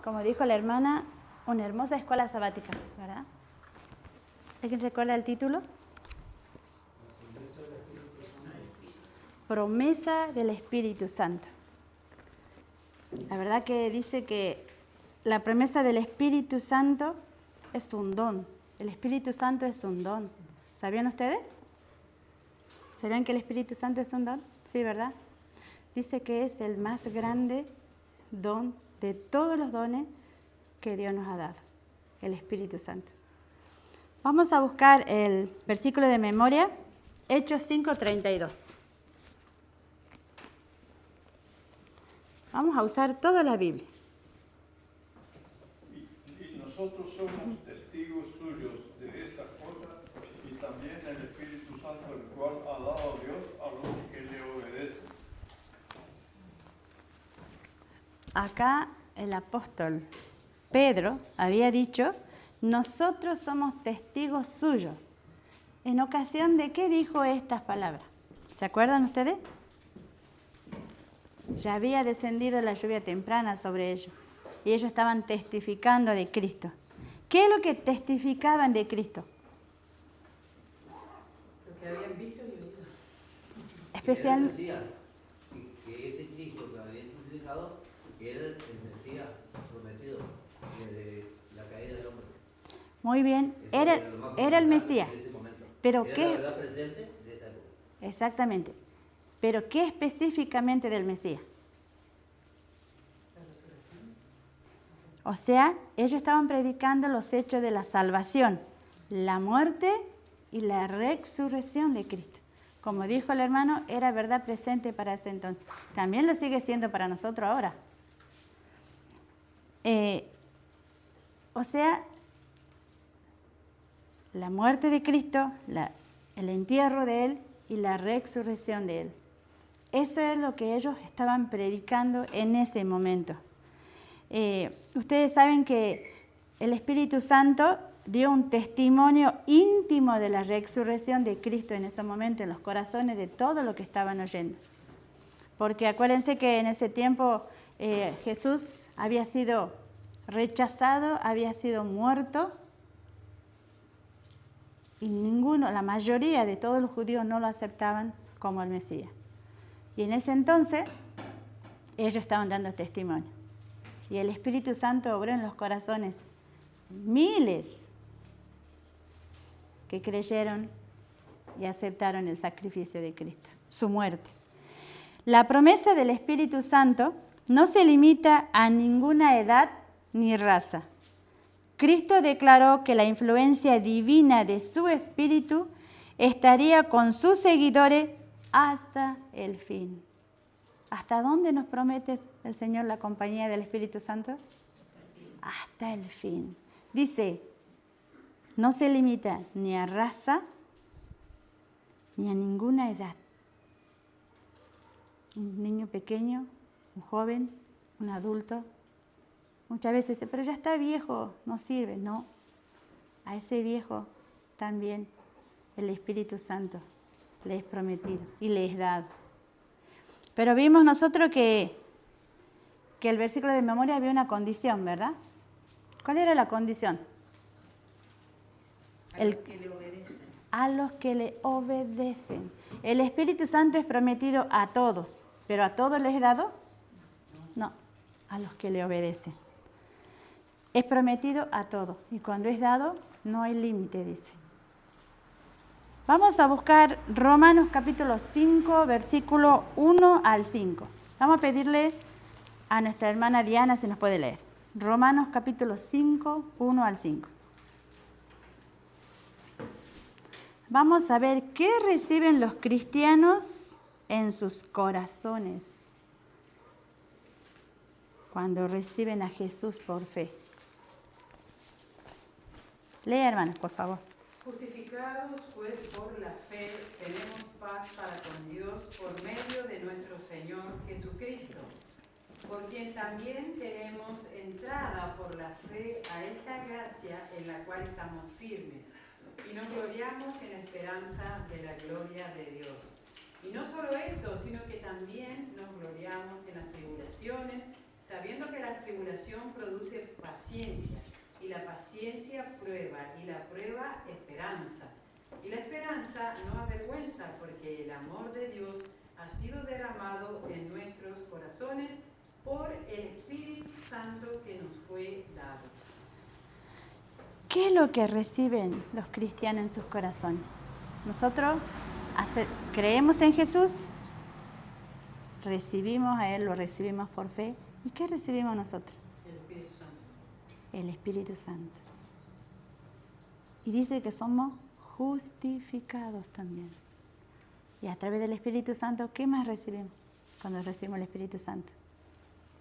como dijo la hermana, una hermosa escuela sabática, ¿verdad? ¿Alguien recuerda el título? Promesa del Espíritu Santo. La verdad que dice que la promesa del Espíritu Santo es un don. El Espíritu Santo es un don. ¿Sabían ustedes? ¿Sabían que el Espíritu Santo es un don? Sí, ¿verdad? Dice que es el más grande don de todos los dones que Dios nos ha dado, el Espíritu Santo. Vamos a buscar el versículo de memoria, Hechos 5:32. Vamos a usar toda la Biblia. Y nosotros somos testigos suyos de estas cosas y también el Espíritu Santo, el cual ha dado Dios a los que le obedecen. Acá el apóstol Pedro había dicho, nosotros somos testigos suyos. ¿En ocasión de qué dijo estas palabras? ¿Se acuerdan ustedes? Ya había descendido la lluvia temprana sobre ellos y ellos estaban testificando de Cristo. ¿Qué es lo que testificaban de Cristo? Lo que habían visto y oído. Especialmente. Que ese Cristo que habían crucificado era el Mesías prometido desde la caída del hombre. Muy bien, era el Mesías. Pero era ¿qué? La verdad presente de esa época. Exactamente. Pero ¿qué específicamente del Mesías? La resurrección. O sea, ellos estaban predicando los hechos de la salvación, la muerte y la resurrección de Cristo. Como dijo el hermano, era verdad presente para ese entonces. También lo sigue siendo para nosotros ahora. O sea, la muerte de Cristo, el entierro de Él y la resurrección de Él. Eso es lo que ellos estaban predicando en ese momento. Ustedes saben que el Espíritu Santo dio un testimonio íntimo de la resurrección de Cristo en ese momento, en los corazones de todos los que estaban oyendo. Porque acuérdense que en ese tiempo Jesús había sido rechazado, había sido muerto, y la mayoría de todos los judíos no lo aceptaban como el Mesías. Y en ese entonces ellos estaban dando testimonio. Y el Espíritu Santo obró en los corazones miles que creyeron y aceptaron el sacrificio de Cristo, su muerte. La promesa del Espíritu Santo no se limita a ninguna edad ni raza. Cristo declaró que la influencia divina de su Espíritu estaría con sus seguidores hasta el fin. ¿Hasta dónde nos promete el Señor la compañía del Espíritu Santo? Hasta el fin. Dice, no se limita ni a raza ni a ninguna edad. Un niño pequeño, un joven, un adulto. Muchas veces dice, pero ya está viejo, no sirve. No, a ese viejo también el Espíritu Santo le es prometido y le es dado. Pero vimos nosotros que el versículo de memoria había una condición, ¿verdad? ¿Cuál era la condición? A los que le obedecen. A los que le obedecen. El Espíritu Santo es prometido a todos, pero ¿a todos les es dado? No, a los que le obedecen. Es prometido a todos y cuando es dado no hay límite, dice. Vamos a buscar Romanos capítulo 5, versículo 1 al 5. Vamos a pedirle a nuestra hermana Diana si nos puede leer. Romanos capítulo 5, 1 al 5. Vamos a ver qué reciben los cristianos en sus corazones cuando reciben a Jesús por fe. Lea, hermanos, por favor. Justificados pues por la fe, tenemos paz para con Dios por medio de nuestro Señor Jesucristo, por quien también tenemos entrada por la fe a esta gracia en la cual estamos firmes, y nos gloriamos en la esperanza de la gloria de Dios. Y no solo esto, sino que también nos gloriamos en las tribulaciones, sabiendo que la tribulación produce paciencia, y la paciencia prueba, y la prueba esperanza. Y la esperanza no avergüenza, porque el amor de Dios ha sido derramado en nuestros corazones por el Espíritu Santo que nos fue dado. ¿Qué es lo que reciben los cristianos en sus corazones? Nosotros creemos en Jesús, recibimos a Él, lo recibimos por fe. ¿Y qué recibimos nosotros? El Espíritu Santo. El Espíritu Santo. Y dice que somos justificados también. Y a través del Espíritu Santo, ¿qué más recibimos cuando recibimos el Espíritu Santo?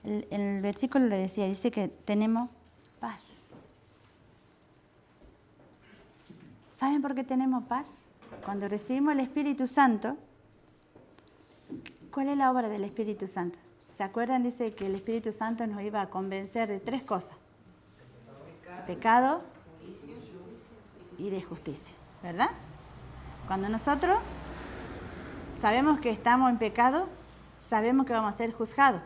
El versículo le decía, dice que tenemos paz. ¿Saben por qué tenemos paz? Cuando recibimos el Espíritu Santo, ¿cuál es la obra del Espíritu Santo? ¿Se acuerdan? Dice que el Espíritu Santo nos iba a convencer de 3 cosas. Pecado y de justicia, ¿verdad? Cuando nosotros sabemos que estamos en pecado, sabemos que vamos a ser juzgados.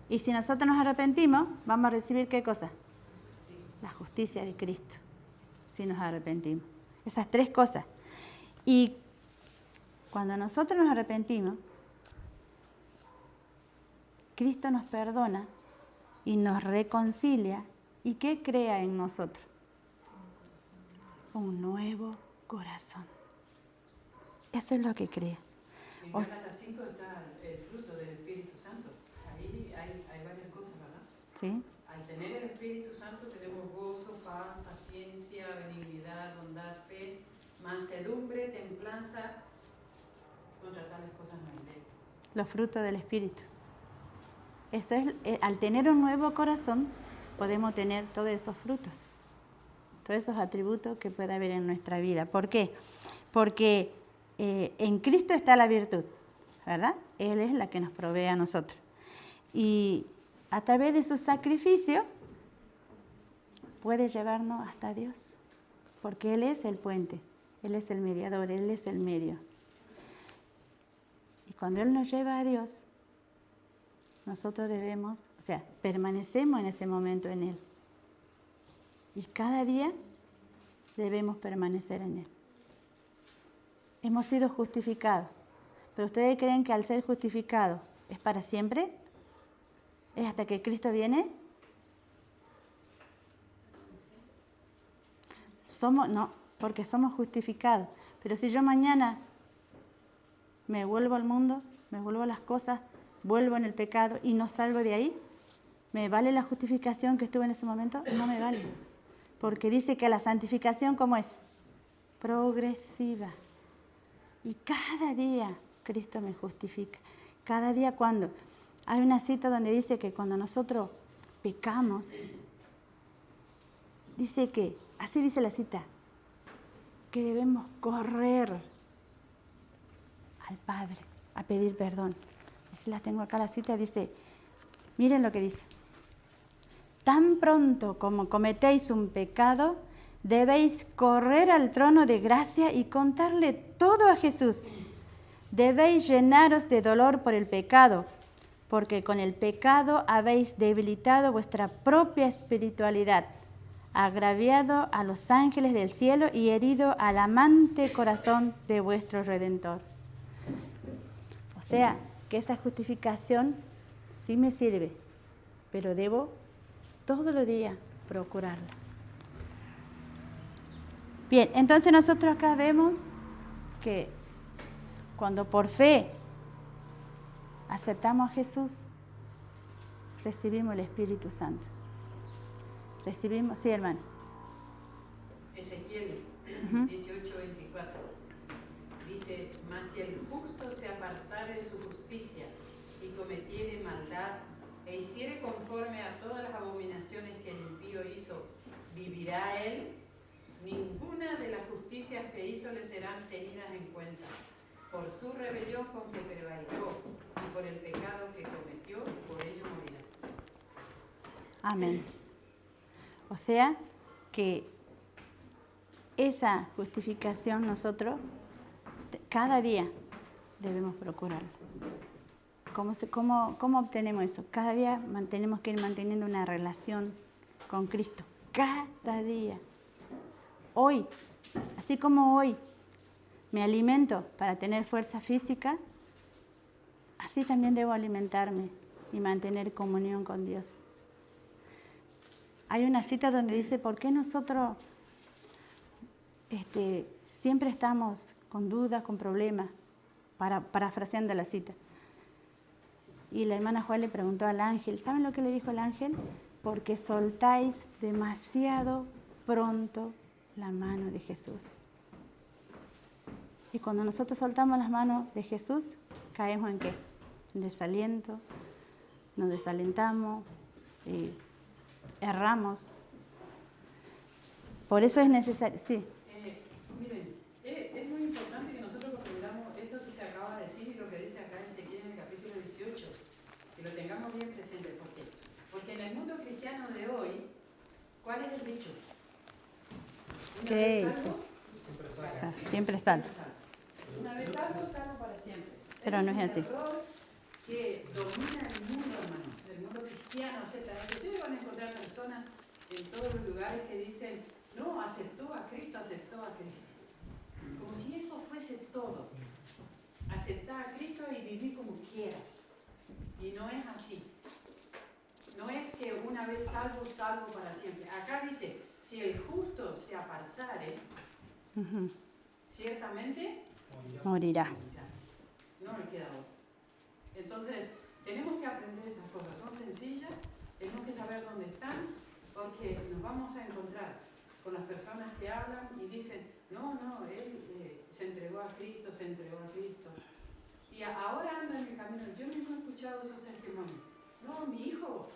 Y si nosotros nos arrepentimos, vamos a recibir ¿qué cosa? La justicia de Cristo, si nos arrepentimos. Esas 3 cosas. Y cuando nosotros nos arrepentimos, Cristo nos perdona y nos reconcilia. ¿Y qué crea en nosotros? Un nuevo corazón. Eso es lo que crea. En Gálatas 5 está el fruto del Espíritu Santo. Ahí hay varias cosas, ¿verdad? ¿Sí? Al tener el Espíritu Santo tenemos gozo, paz, paciencia, benignidad, bondad, fe, mansedumbre, templanza. Contra tales cosas no hay ley. Los frutos del Espíritu. Eso es, al tener un nuevo corazón, podemos tener todos esos frutos, todos esos atributos que puede haber en nuestra vida. ¿Por qué? Porque en Cristo está la virtud, ¿verdad? Él es la que nos provee a nosotros. Y a través de su sacrificio puede llevarnos hasta Dios, porque Él es el puente, Él es el mediador, Él es el medio. Y cuando Él nos lleva a Dios, nosotros debemos, permanecemos en ese momento en Él. Y cada día debemos permanecer en Él. Hemos sido justificados. ¿Pero ustedes creen que al ser justificados es para siempre? ¿Es hasta que Cristo viene? No, porque somos justificados. Pero si yo mañana me vuelvo al mundo, me vuelvo a las cosas, vuelvo en el pecado y no salgo de ahí, ¿me vale la justificación que estuve en ese momento? No me vale. Porque dice que la santificación, ¿cómo es? Progresiva. Y cada día Cristo me justifica. Cada día cuando. Hay una cita donde dice que cuando nosotros pecamos, dice que, así dice la cita, que debemos correr al Padre a pedir perdón. Si la tengo acá la cita, dice, miren lo que dice. Tan pronto como cometéis un pecado, debéis correr al trono de gracia y contarle todo a Jesús. Debéis llenaros de dolor por el pecado, porque con el pecado habéis debilitado vuestra propia espiritualidad, agraviado a los ángeles del cielo y herido al amante corazón de vuestro Redentor. O sea, que esa justificación sí me sirve, pero debo todos los días procurarla. Bien, entonces nosotros acá vemos que cuando por fe aceptamos a Jesús, recibimos el Espíritu Santo. Recibimos, sí, hermano. Ezequiel 18:24 dice, mas si el justo se apartare de su justicia y cometiere maldad e hiciere conforme a todas las abominaciones que el impío hizo, ¿vivirá él? Ninguna de las justicias que hizo le serán tenidas en cuenta. Por su rebelión con que prevaricó y por el pecado que cometió, por ello morirá. Amén. O sea que esa justificación nosotros cada día debemos procurarla. ¿Cómo obtenemos eso? Cada día tenemos que ir manteniendo una relación con Cristo. Cada día. Hoy, así como hoy me alimento para tener fuerza física, así también debo alimentarme y mantener comunión con Dios. Hay una cita donde dice, ¿por qué nosotros siempre estamos con dudas, con problemas? Parafraseando la cita. Y la hermana Juan le preguntó al ángel, ¿saben lo que le dijo el ángel? Porque soltáis demasiado pronto la mano de Jesús. Y cuando nosotros soltamos las manos de Jesús, ¿caemos en qué? En desaliento, nos desalentamos, erramos. Por eso es necesario, sí. Miren, es muy importante que nosotros comprendamos esto que se acaba de decir y lo que dice acá en Ezequiel en el capítulo 18, que lo tengamos bien presente. ¿Por qué? Porque en el mundo cristiano de hoy, ¿cuál es el dicho? ¿Qué es? Siempre salvo. Una vez salvo, salvo para siempre. Pero no es así. Un error que domina el mundo, hermanos. El mundo cristiano acepta eso. Ustedes van a encontrar personas en todos los lugares que dicen, no, aceptó a Cristo. Como si eso fuese todo. Aceptar a Cristo y vivir como quieras. Y no es así. No es que una vez salvo, salvo para siempre. Acá dice, si el justo se apartare, ciertamente Morirá. no le queda otra. Entonces, tenemos que aprender estas cosas. Son sencillas, tenemos que saber dónde están, porque nos vamos a encontrar con las personas que hablan y dicen, no, él se entregó a Cristo. Y ahora anda en el camino. Yo mismo he escuchado esos testimonios. No, mi hijo,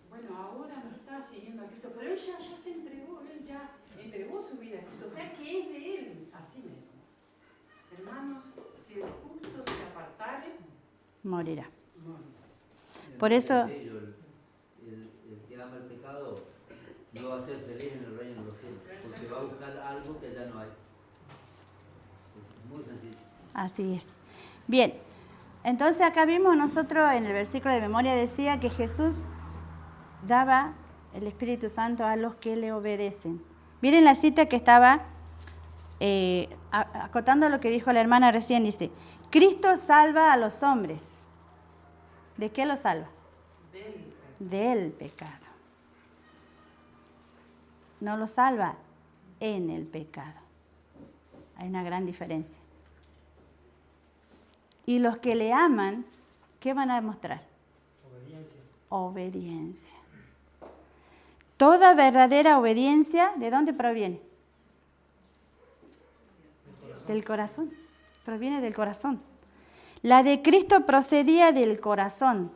bueno, ahora no está siguiendo a Cristo, pero él ya se entregó, él ya entregó su vida a Cristo. O sea que es de él. Así mismo. Hermanos, si el justo se apartare, Morirá. morirá. Por eso, El que ama el pecado no va a ser feliz en el reino de los cielos, porque va a buscar algo que ya no hay. Es muy sencillo. así es. Bien, entonces acá vimos nosotros en el versículo de memoria decía que Jesús daba el Espíritu Santo a los que le obedecen. Miren la cita que estaba acotando lo que dijo la hermana recién, dice, Cristo salva a los hombres. ¿De qué los salva? Del pecado. No los salva en el pecado. Hay una gran diferencia. Y los que le aman, ¿qué van a demostrar? Obediencia. Toda verdadera obediencia, ¿de dónde proviene? Del corazón. Proviene del corazón. La de Cristo procedía del corazón.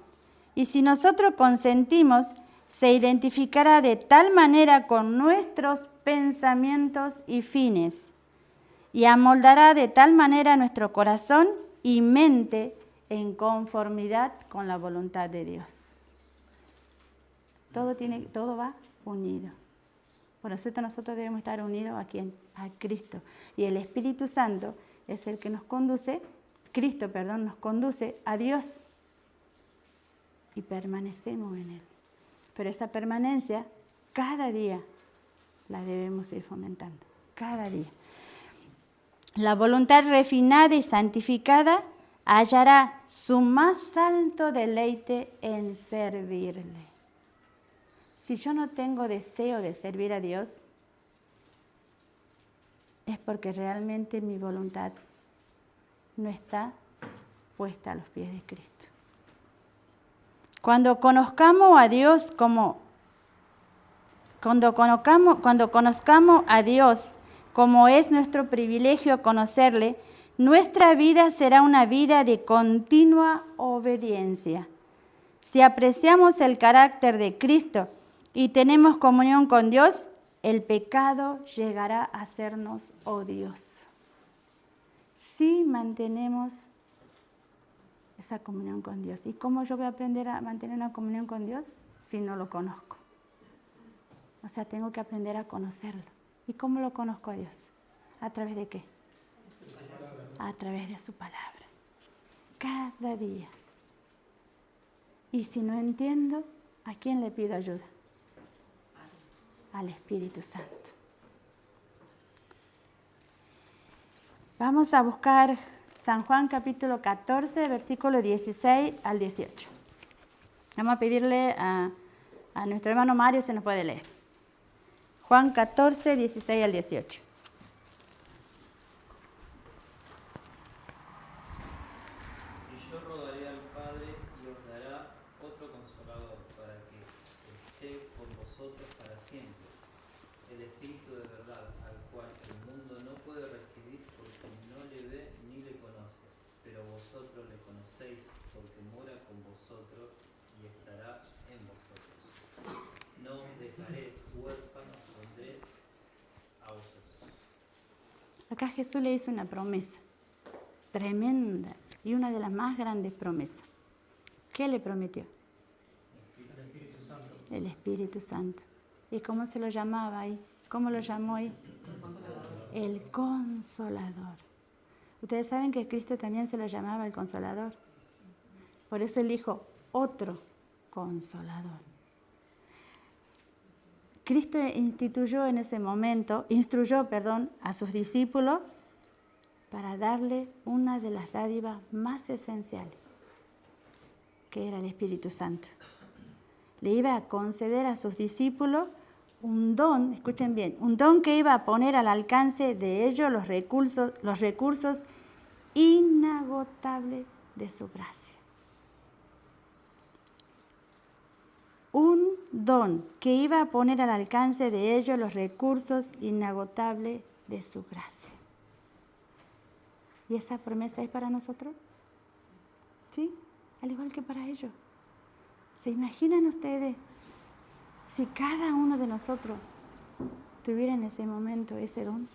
Y si nosotros consentimos, se identificará de tal manera con nuestros pensamientos y fines, y amoldará de tal manera nuestro corazón y mente en conformidad con la voluntad de Dios. Todo va unido. Por eso nosotros debemos estar unidos ¿a quién? A Cristo. Y el Espíritu Santo es el que nos conduce, nos conduce a Dios. Y permanecemos en Él. Pero esa permanencia, cada día, la debemos ir fomentando. Cada día. La voluntad refinada y santificada hallará su más alto deleite en servirle. Si yo no tengo deseo de servir a Dios, es porque realmente mi voluntad no está puesta a los pies de Cristo. Cuando conozcamos a Dios como es nuestro privilegio conocerle, nuestra vida será una vida de continua obediencia. Si apreciamos el carácter de Cristo y tenemos comunión con Dios, el pecado llegará a hacernos odioso. Si mantenemos esa comunión con Dios. ¿Y cómo yo voy a aprender a mantener una comunión con Dios si no lo conozco? O sea, tengo que aprender a conocerlo. ¿Y cómo lo conozco a Dios? ¿A través de qué? A través de su palabra. Cada día. Y si no entiendo, ¿a quién le pido ayuda? Al Espíritu Santo. Vamos a buscar San Juan capítulo 14, versículo 16 al 18. Vamos a pedirle a nuestro hermano Mario si nos puede leer. Juan 14, 16 al 18. Y yo rogaré al Padre y os dará otro consolador para que esté con vosotros para siempre, el Espíritu de verdad, al cual el mundo no puede recibir porque no le ve ni le conoce, pero vosotros le conocéis porque mora con vosotros y estará en vosotros. No os dejaré huérfanos, pondré a vosotros. Acá Jesús le hizo una promesa tremenda y una de las más grandes promesas. ¿Qué le prometió? El Espíritu Santo. El Espíritu Santo. ¿Y cómo se lo llamaba ahí? ¿Cómo lo llamó ahí? El Consolador. Ustedes saben que Cristo también se lo llamaba el Consolador. Por eso él dijo, otro Consolador. Cristo instruyó a sus discípulos para darle una de las dádivas más esenciales, que era el Espíritu Santo. Le iba a conceder a sus discípulos un don, escuchen bien, un don que iba a poner al alcance de ellos los recursos inagotables de su gracia. Un don que iba a poner al alcance de ellos los recursos inagotables de su gracia. ¿Y esa promesa es para nosotros? ¿Sí? Al igual que para ellos. ¿Se imaginan ustedes si cada uno de nosotros tuviera en ese momento ese don?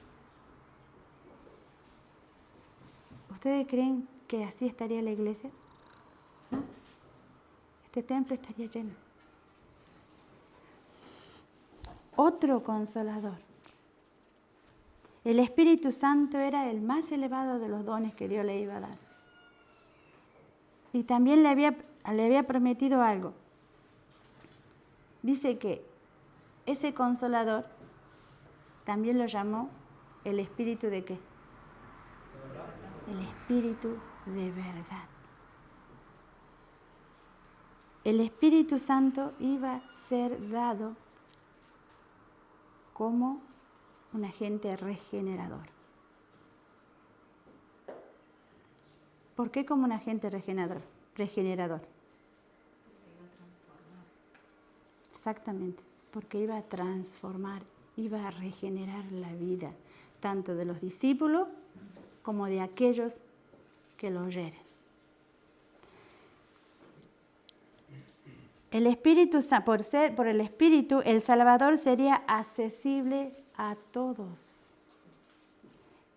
¿Ustedes creen que así estaría la iglesia? ¿No? Este templo estaría lleno. Otro consolador. El Espíritu Santo era el más elevado de los dones que Dios le iba a dar. Y también le había prometido algo. Dice que ese consolador también lo llamó el Espíritu de ¿qué? El Espíritu de verdad. El Espíritu Santo iba a ser dado como un agente regenerador. ¿Por qué como un agente regenerador? Exactamente, porque iba a transformar, iba a regenerar la vida, tanto de los discípulos como de aquellos que lo oyeren. El Espíritu, por el Espíritu, el Salvador sería accesible a todos.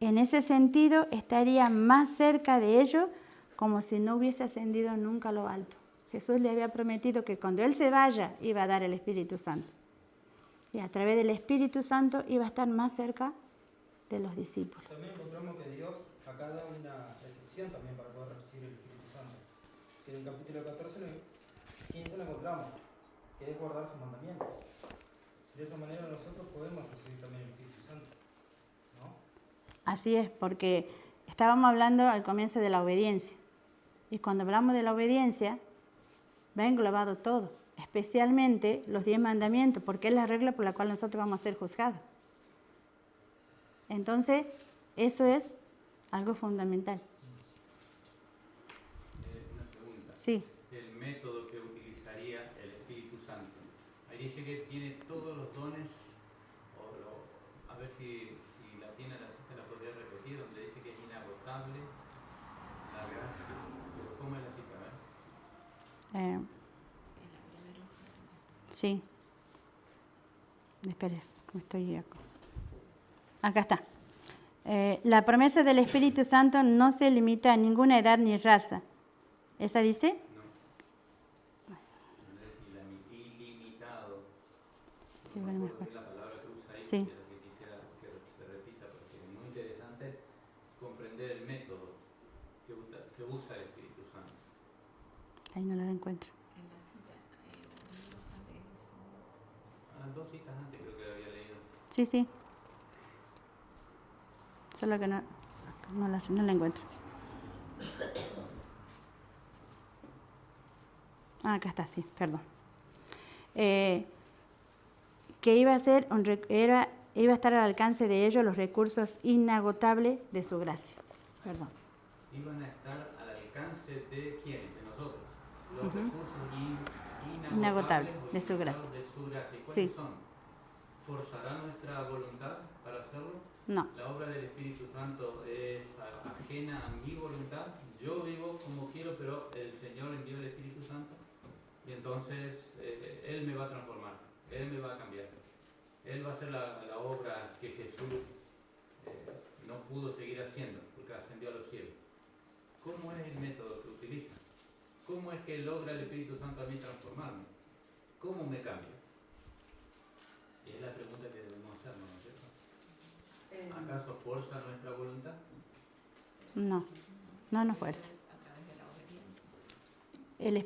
En ese sentido, estaría más cerca de ellos como si no hubiese ascendido nunca a lo alto. Jesús le había prometido que cuando Él se vaya, iba a dar el Espíritu Santo. Y a través del Espíritu Santo iba a estar más cerca de los discípulos. También encontramos que Dios acá da una excepción también para poder recibir el Espíritu Santo. Que en el capítulo 14, 15 lo encontramos, que es guardar sus mandamientos. De esa manera nosotros podemos recibir también el Espíritu Santo, ¿no? Así es, porque estábamos hablando al comienzo de la obediencia. Y cuando hablamos de la obediencia, va englobado todo, especialmente los 10 mandamientos, porque es la regla por la cual nosotros vamos a ser juzgados. Entonces, eso es algo fundamental. Una pregunta. Sí. El método que utilizaría el Espíritu Santo. Ahí dice que tiene todos los dones, a ver si la tiene la cita, la podría repetir, donde dice que es inagotable la gracia. Pero ¿cómo es la cita? Sí. Espere, estoy acá está. La promesa del Espíritu Santo no se limita a ninguna edad ni raza. ¿Esa dice? No. Ilimitado. Sí, bueno, mejor. La palabra que usa ahí, Sí. que es la que quisiera que se repita, porque es muy interesante comprender el método que usa el Espíritu Santo. Ahí no lo encuentro. En la 2 citas antes creo que había leído. Sí, sí. Solo que no la encuentro. Ah, acá está, sí, perdón. Que iba a ser iba a estar al alcance de ellos los recursos inagotables de su gracia. Perdón. Iban a estar al alcance de quiénes, de nosotros. Los recursos Inagotables o de su gracia. de su gracia. ¿Y cuáles Sí. son? ¿Forzará nuestra voluntad para hacerlo? No. La obra del Espíritu Santo es ajena a mi voluntad. Yo vivo como quiero, pero el Señor envió el Espíritu Santo y entonces Él me va a transformar, Él me va a cambiar. Él va a hacer la obra que Jesús no pudo seguir haciendo porque ascendió a los cielos. ¿Cómo es el método que utiliza? ¿Cómo es que logra el Espíritu Santo a mí transformarme? ¿Cómo me cambia? Y es la pregunta que debemos hacernos, ¿no es cierto? ¿Acaso forza nuestra voluntad? No, no nos fuerza.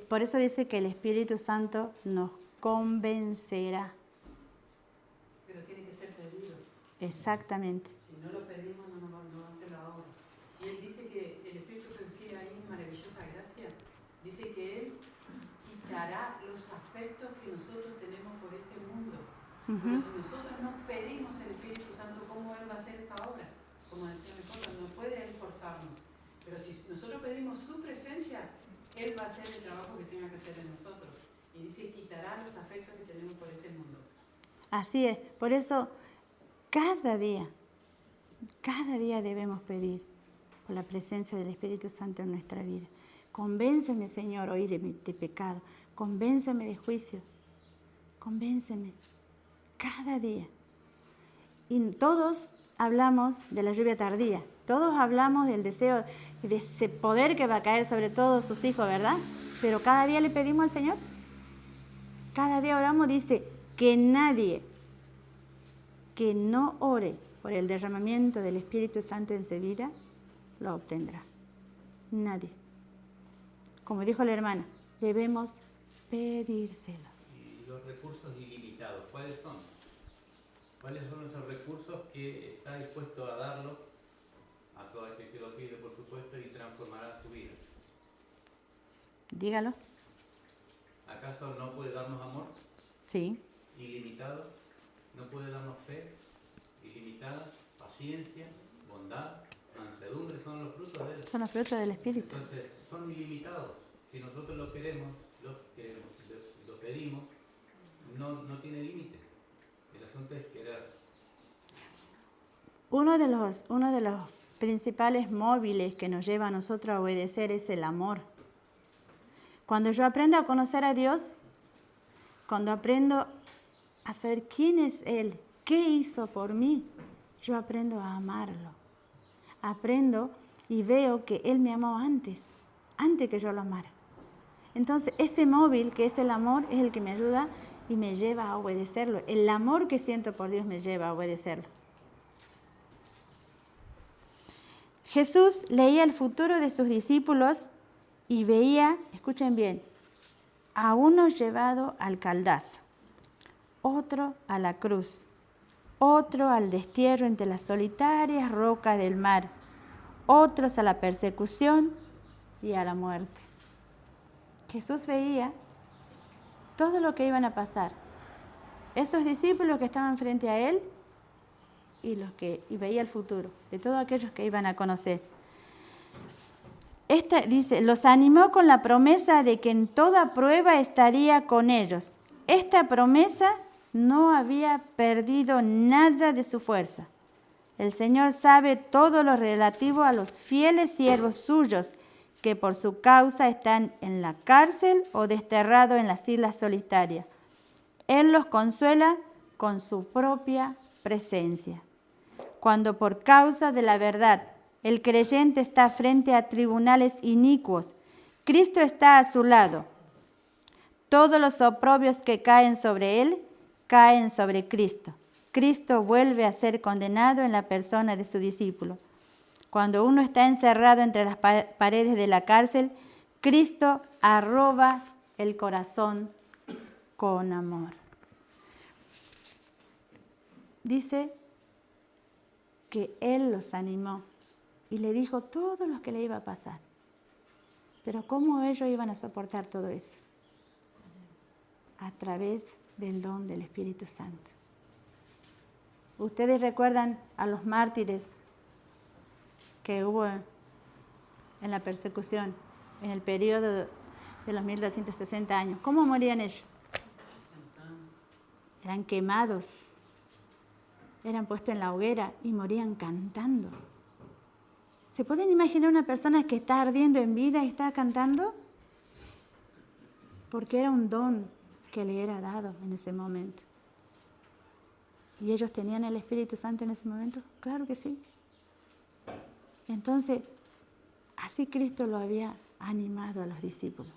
Por eso dice que el Espíritu Santo nos convencerá. Pero tiene que ser pedido. Exactamente. Si no lo pedimos, no va a hacer la obra. Y él dice que el Espíritu que decía ahí en maravillosa gracia, dice que Él quitará los afectos que nosotros tenemos por este mundo. Pero si nosotros no pedimos el Espíritu Santo, ¿cómo Él va a hacer esa obra? Como decía mi esposa, no puede Él forzarnos. Pero si nosotros pedimos su presencia, Él va a hacer el trabajo que tenga que hacer en nosotros. Y dice, quitará los afectos que tenemos por este mundo. Así es. Por eso, cada día debemos pedir por la presencia del Espíritu Santo en nuestra vida. Convénceme, Señor, hoy de pecado. Convénceme de juicio. Convénceme. Cada día. Y todos hablamos de la lluvia tardía. Todos hablamos del deseo, de ese poder que va a caer sobre todos sus hijos, ¿verdad? Pero cada día le pedimos al Señor. Cada día oramos, dice que nadie que no ore por el derramamiento del Espíritu Santo en su vida, lo obtendrá. Nadie. Como dijo la hermana, debemos pedírselo. Y los recursos ilimitados, ¿cuáles son? ¿Cuáles son esos recursos que está dispuesto a darlo a todo aquel que lo pide, por supuesto, y transformará su vida? Dígalo. ¿Acaso no puede darnos amor Sí. ilimitado? ¿No puede darnos fe ilimitada? Paciencia, bondad, mansedumbre, son los frutos de él. Son los frutos del Espíritu. Entonces, son ilimitados. Si nosotros lo queremos, lo pedimos, no tiene límite. El asunto es querer. Uno de los principales móviles que nos lleva a nosotros a obedecer es el amor. Cuando yo aprendo a conocer a Dios, cuando aprendo a saber quién es Él, qué hizo por mí, yo aprendo a amarlo. Aprendo y veo que Él me amó antes que yo lo amara. Entonces, ese móvil que es el amor es el que me ayuda y me lleva a obedecerlo. El amor que siento por Dios me lleva a obedecerlo. Jesús leía el futuro de sus discípulos y veía, escuchen bien, a uno llevado al caldazo, otro a la cruz, otro al destierro entre las solitarias rocas del mar, otros a la persecución y a la muerte. Jesús veía todo lo que iban a pasar. Esos discípulos que estaban frente a Él y veía el futuro de todos aquellos que iban a conocer. Dice, los animó con la promesa de que en toda prueba estaría con ellos. Esta promesa no había perdido nada de su fuerza. El Señor sabe todo lo relativo a los fieles siervos suyos que por su causa están en la cárcel o desterrados en las islas solitarias. Él los consuela con su propia presencia. Cuando por causa de la verdad el creyente está frente a tribunales inicuos, Cristo está a su lado. Todos los oprobios que caen sobre él, caen sobre Cristo. Cristo vuelve a ser condenado en la persona de su discípulo. Cuando uno está encerrado entre las paredes de la cárcel, Cristo arroba el corazón con amor. dice que Él los animó y le dijo todo lo que le iba a pasar. Pero ¿cómo ellos iban a soportar todo eso? A través del don del Espíritu Santo. Ustedes recuerdan a los mártires que hubo en la persecución, en el periodo de los 1260 años. ¿Cómo morían ellos? Eran quemados, eran puestos en la hoguera y morían cantando. ¿Se pueden imaginar una persona que está ardiendo en vida y está cantando? Porque era un don que le era dado en ese momento. ¿Y ellos tenían el Espíritu Santo en ese momento? Claro que sí. Entonces, así Cristo lo había animado a los discípulos.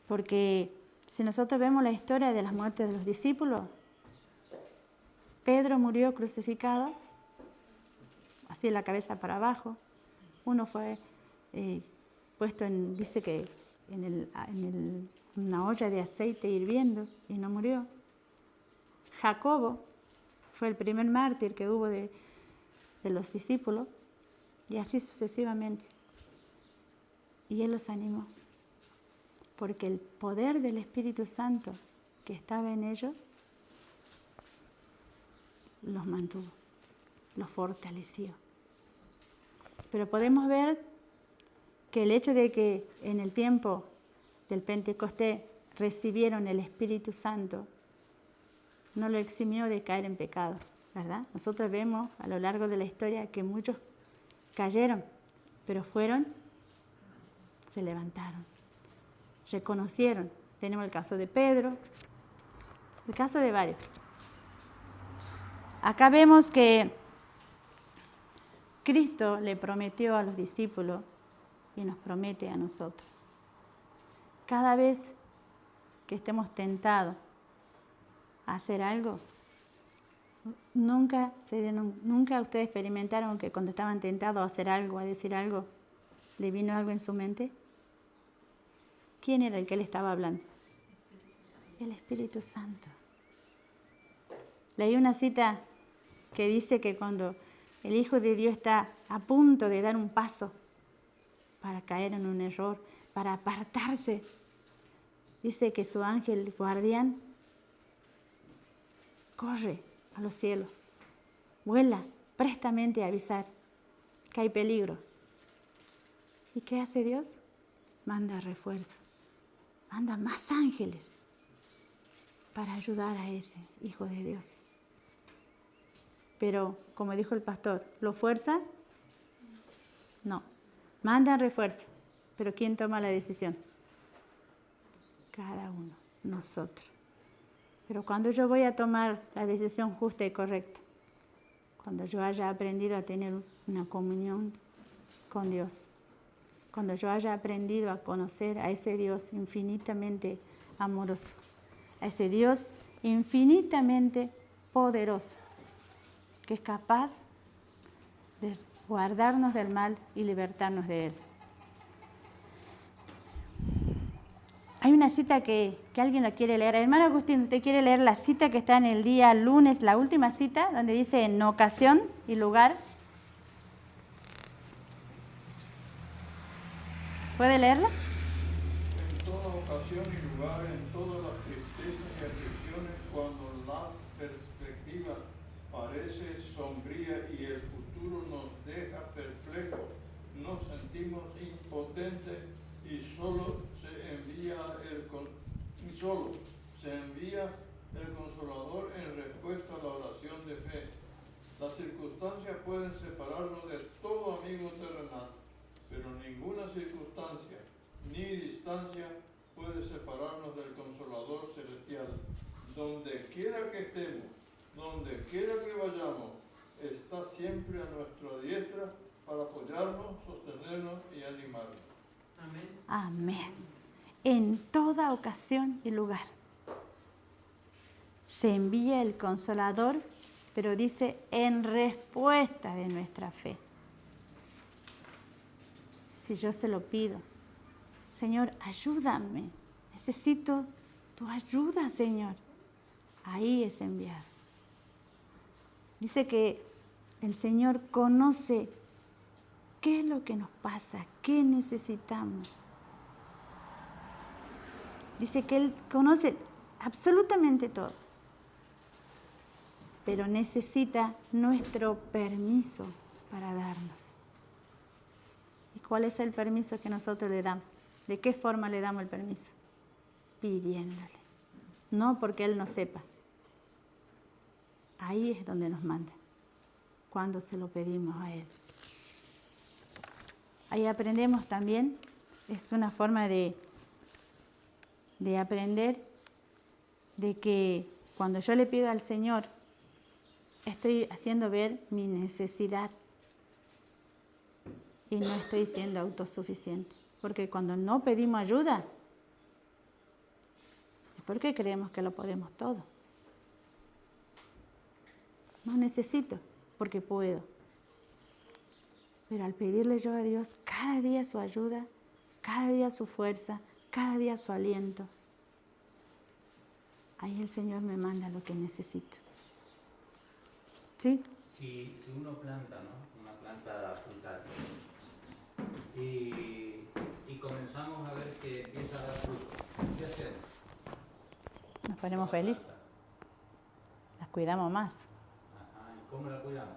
Porque si nosotros vemos la historia de las muertes de los discípulos, Pedro murió crucificado, así la cabeza para abajo. Uno fue puesto dice que en una olla de aceite hirviendo y no murió. Jacobo fue el primer mártir que hubo de los discípulos, y así sucesivamente. Y Él los animó, porque el poder del Espíritu Santo que estaba en ellos los mantuvo, los fortaleció. Pero podemos ver que el hecho de que en el tiempo del Pentecostés recibieron el Espíritu Santo no lo eximió de caer en pecado, ¿verdad? Nosotros vemos a lo largo de la historia que muchos cayeron, pero se levantaron, reconocieron. Tenemos el caso de Pedro, el caso de varios. Acá vemos que Cristo le prometió a los discípulos y nos promete a nosotros. Cada vez que estemos tentados a hacer algo, nunca ustedes experimentaron que cuando estaban tentados a hacer algo, a decir algo, ¿le vino algo en su mente? ¿Quién era el que le estaba hablando? El Espíritu Santo. Leí una cita que dice que cuando el Hijo de Dios está a punto de dar un paso para caer en un error, para apartarse, dice que su ángel guardián corre a los cielos, vuela prestamente a avisar que hay peligro. ¿Y qué hace Dios? Manda refuerzo, manda más ángeles para ayudar a ese Hijo de Dios. Pero, como dijo el pastor, ¿lo fuerza? No, manda refuerzo. Pero ¿quién toma la decisión? Cada uno, nosotros. Pero cuando yo voy a tomar la decisión justa y correcta, cuando yo haya aprendido a tener una comunión con Dios, cuando yo haya aprendido a conocer a ese Dios infinitamente amoroso, a ese Dios infinitamente poderoso, que es capaz de guardarnos del mal y libertarnos de él. Hay una cita que alguien la quiere leer. Hermano Agustín, ¿usted quiere leer la cita que está en el día lunes, la última cita, donde dice en ocasión y lugar? ¿Puede leerla? En toda ocasión y lugar, en todas las tristezas y aflicciones, cuando la perspectiva parece sombría y el futuro nos deja perplejos, nos sentimos impotentes y solo se envía el Consolador en respuesta a la oración de fe. Las circunstancias pueden separarnos de todo amigo terrenal, pero ninguna circunstancia ni distancia puede separarnos del Consolador celestial. Donde quiera que estemos, donde quiera que vayamos, está siempre a nuestra diestra para apoyarnos, sostenernos y animarnos. Amén. Amén. En toda ocasión y lugar se envía el Consolador, pero dice en respuesta de nuestra fe. Si yo se lo pido, Señor, ayúdame, necesito tu ayuda, Señor, ahí es enviado. Dice que el Señor conoce qué es lo que nos pasa, qué necesitamos. Dice que Él conoce absolutamente todo, pero necesita nuestro permiso para darnos. ¿Y cuál es el permiso que nosotros le damos? ¿De qué forma le damos el permiso? Pidiéndole, no porque Él no sepa. Ahí es donde nos manda, cuando se lo pedimos a Él. Ahí aprendemos también, es una forma de aprender de que cuando yo le pido al Señor, estoy haciendo ver mi necesidad y no estoy siendo autosuficiente. Porque cuando no pedimos ayuda, es porque creemos que lo podemos todo. No necesito, porque puedo. Pero al pedirle yo a Dios cada día su ayuda, cada día su fuerza, cada día su aliento, ahí el Señor me manda lo que necesito. ¿Sí? Si uno planta, ¿no? Una planta frutal y comenzamos a ver que empieza a dar fruto, ¿qué hacemos? Nos ponemos felices. Las cuidamos más. Ajá, ¿y cómo la cuidamos?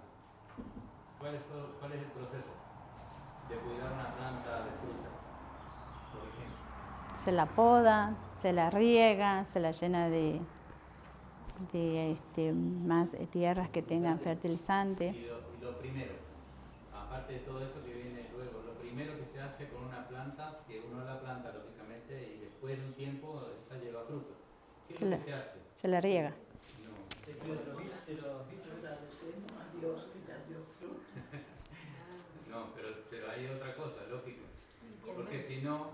¿Cuál es el proceso de cuidar una planta de fruta, por ejemplo? Se la poda, se la riega, se la llena de más tierras que tengan fertilizante. Y lo primero, aparte de todo eso que viene luego, lo primero que se hace con una planta, que uno la planta lógicamente y después de un tiempo esta lleva fruto. ¿Qué es lo que se hace? Se la riega. No, pero hay otra cosa, lógico. Porque si no,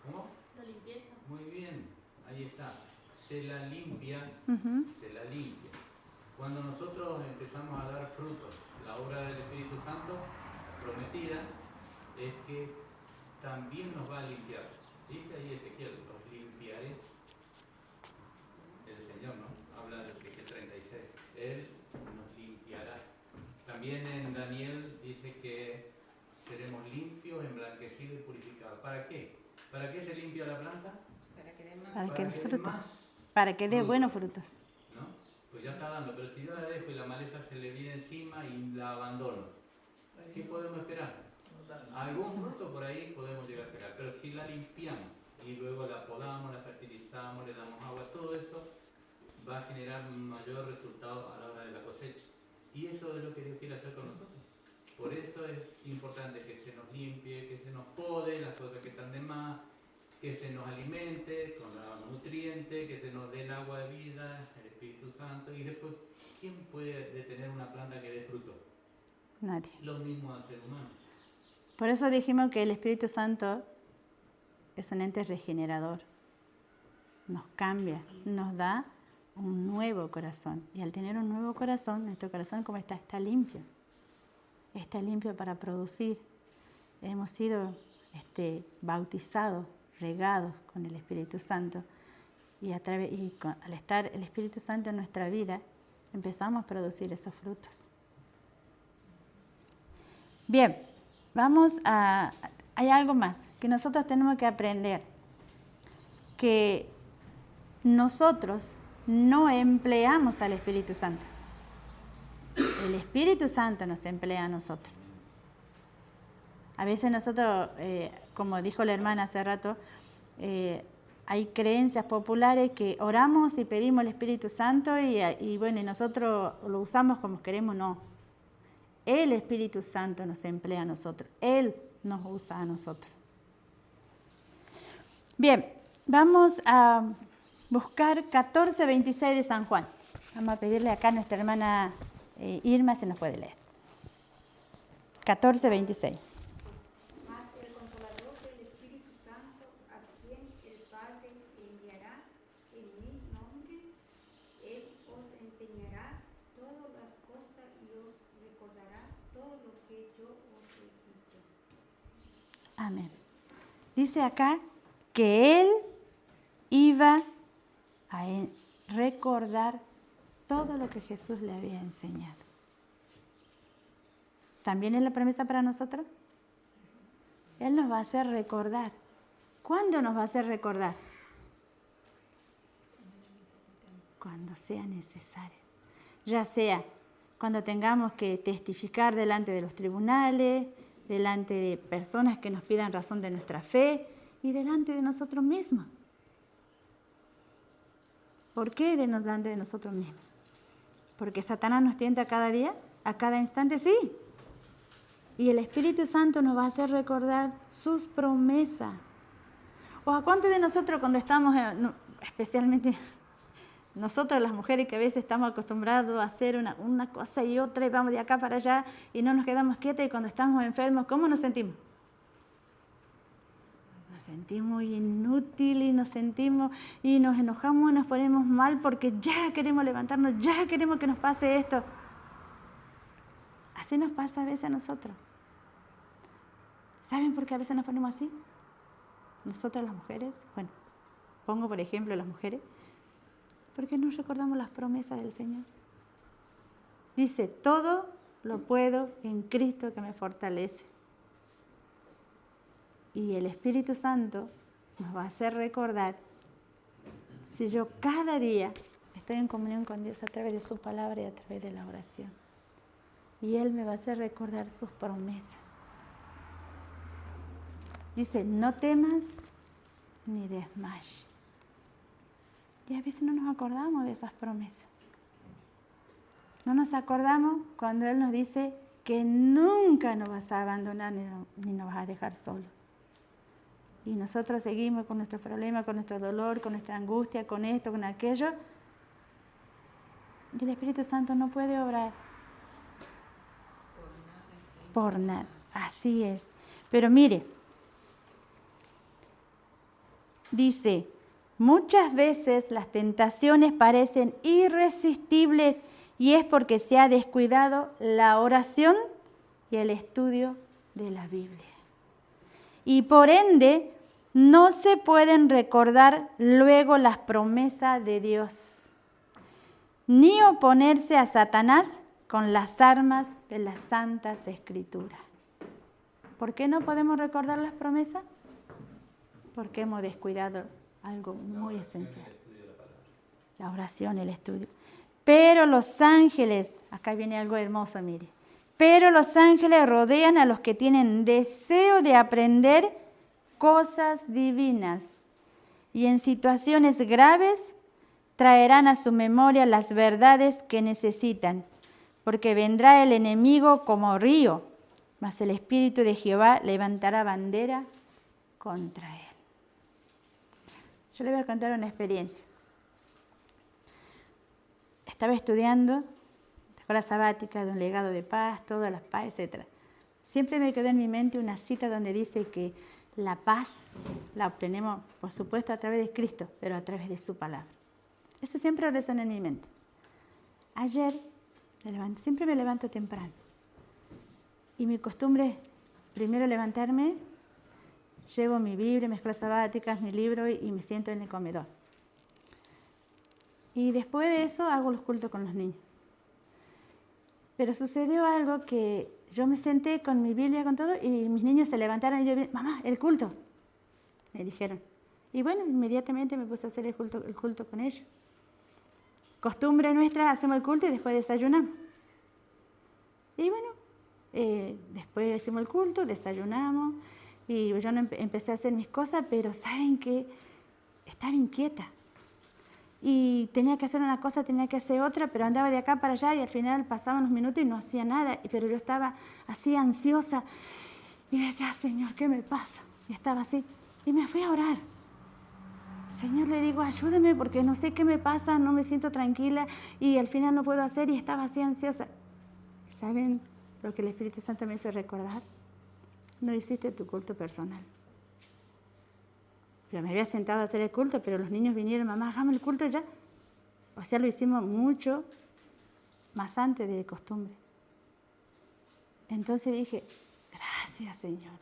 ¿cómo? La limpieza. Muy bien, ahí está. Se la limpia, se la limpia. Cuando nosotros empezamos a dar frutos, la obra del Espíritu Santo prometida es que también nos va a limpiar. Dice ahí Ezequiel, los limpiaré. El Señor, ¿no? Habla de Ezequiel 36. Él nos limpiará. También en Daniel dice que seremos limpios, emblanquecidos y purificados. ¿Para qué? ¿Para qué se limpia la planta? Para que dé fruto. Más Para que dé fruto, buenos frutos. ¿no? Pues ya está dando, pero si yo la dejo y la maleza se le viene encima y la abandono, ¿qué podemos esperar? Algún fruto por ahí podemos llegar a sacar, pero si la limpiamos y luego la podamos, la fertilizamos, le damos agua, todo eso va a generar un mayor resultado a la hora de la cosecha. Y eso es lo que Dios quiere hacer con nosotros. Por eso es importante que se nos limpie, que se nos pode las cosas que están de más, que se nos alimente con los nutrientes, que se nos dé el agua de vida, el Espíritu Santo. Y después, ¿quién puede detener una planta que dé fruto? Nadie. Lo mismo al ser humano. Por eso dijimos que el Espíritu Santo es un ente regenerador. Nos cambia, nos da un nuevo corazón. Y al tener un nuevo corazón, nuestro corazón como está limpio. Está limpio para producir. Hemos sido bautizados, regados con el Espíritu Santo. Y al estar el Espíritu Santo en nuestra vida, empezamos a producir esos frutos. Bien, hay algo más que nosotros tenemos que aprender. Que nosotros no empleamos al Espíritu Santo. El Espíritu Santo nos emplea a nosotros. A veces nosotros, como dijo la hermana hace rato, hay creencias populares que oramos y pedimos el Espíritu Santo y nosotros lo usamos como queremos, no. El Espíritu Santo nos emplea a nosotros. Él nos usa a nosotros. Bien, vamos a buscar 14:26 de San Juan. Vamos a pedirle acá a nuestra hermana Irma si nos puede leer. 14:26. Mas el Consolador del Espíritu Santo, a quien el Padre enviará en mi nombre, Él os enseñará todas las cosas y os recordará todo lo que yo os he dicho. Amén. Dice acá que Él iba a recordar todo lo que Jesús le había enseñado. ¿También es la promesa para nosotros? Él nos va a hacer recordar. ¿Cuándo nos va a hacer recordar? Cuando sea necesario. Ya sea cuando tengamos que testificar delante de los tribunales, delante de personas que nos pidan razón de nuestra fe y delante de nosotros mismos. ¿Por qué delante de nosotros mismos? Porque Satanás nos tienta cada día, a cada instante, sí. Y el Espíritu Santo nos va a hacer recordar sus promesas. ¿O a cuántos de nosotros cuando estamos, especialmente nosotros las mujeres que a veces estamos acostumbrados a hacer una cosa y otra y vamos de acá para allá y no nos quedamos quietas y cuando estamos enfermos, ¿cómo nos sentimos? Nos sentimos inútiles y nos sentimos y nos enojamos y nos ponemos mal porque ya queremos levantarnos, ya queremos que nos pase esto. Así nos pasa a veces a nosotros. ¿Saben por qué a veces nos ponemos así? Nosotras las mujeres, bueno, pongo por ejemplo las mujeres, porque no recordamos las promesas del Señor. Dice, todo lo puedo en Cristo que me fortalece. Y el Espíritu Santo nos va a hacer recordar, si yo cada día estoy en comunión con Dios a través de su palabra y a través de la oración. Y Él me va a hacer recordar sus promesas. Dice, no temas ni desmayes. Y a veces no nos acordamos de esas promesas. No nos acordamos cuando Él nos dice que nunca nos vas a abandonar ni nos vas a dejar solo. Y nosotros seguimos con nuestros problemas, con nuestro dolor, con nuestra angustia, con esto, con aquello. Y el Espíritu Santo no puede obrar. Por nada. Así es. Pero mire, dice, muchas veces las tentaciones parecen irresistibles y es porque se ha descuidado la oración y el estudio de la Biblia. Y por ende, no se pueden recordar luego las promesas de Dios, ni oponerse a Satanás con las armas de las Santas Escrituras. ¿Por qué no podemos recordar las promesas? Porque hemos descuidado algo muy esencial. La oración, el estudio. Pero los ángeles, acá viene algo hermoso, mire. Pero los ángeles rodean a los que tienen deseo de aprender cosas divinas y en situaciones graves traerán a su memoria las verdades que necesitan, porque vendrá el enemigo como río, mas el Espíritu de Jehová levantará bandera contra él. Yo le voy a contar una experiencia. Estaba estudiando la escuela sabática de un legado de paz, todas las paz, etc. Siempre me quedó en mi mente una cita donde dice que la paz la obtenemos, por supuesto, a través de Cristo, pero a través de su palabra. Eso siempre resonó en mi mente. Ayer, siempre me levanto temprano. Y mi costumbre es primero levantarme, llevo mi Biblia, mis escuelas sabáticas, mi libro y me siento en el comedor. Y después de eso hago los cultos con los niños. Pero sucedió algo que yo me senté con mi Biblia, con todo, y mis niños se levantaron y yo, mamá, el culto, me dijeron. Y bueno, inmediatamente me puse a hacer el culto con ellos. Costumbre nuestra, hacemos el culto y después desayunamos. Y bueno, después hicimos el culto, desayunamos, y yo empecé a hacer mis cosas, pero ¿saben qué? Estaba inquieta. Y tenía que hacer una cosa, tenía que hacer otra, pero andaba de acá para allá y al final pasaban unos minutos y no hacía nada. Pero yo estaba así ansiosa y decía, Señor, ¿qué me pasa? Y estaba así. Y me fui a orar. Señor, le digo, ayúdame porque no sé qué me pasa, no me siento tranquila y al final no puedo hacer y estaba así ansiosa. ¿Saben lo que el Espíritu Santo me hizo recordar? No hiciste tu culto personal. Yo me había sentado a hacer el culto, pero los niños vinieron, mamá, hagamos el culto ya. O sea, lo hicimos mucho más antes de costumbre. Entonces dije, gracias, Señor,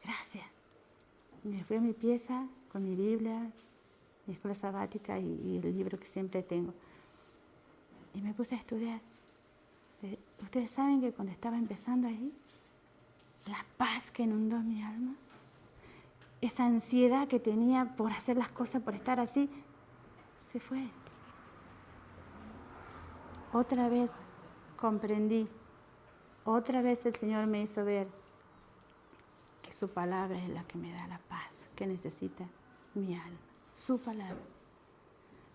gracias. Y me fui a mi pieza con mi Biblia, mi escuela sabática y el libro que siempre tengo. Y me puse a estudiar. Ustedes saben que cuando estaba empezando ahí, la paz que inundó mi alma, esa ansiedad que tenía por hacer las cosas, por estar así, se fue. Otra vez comprendí, otra vez el Señor me hizo ver que su palabra es la que me da la paz que necesita mi alma, su palabra.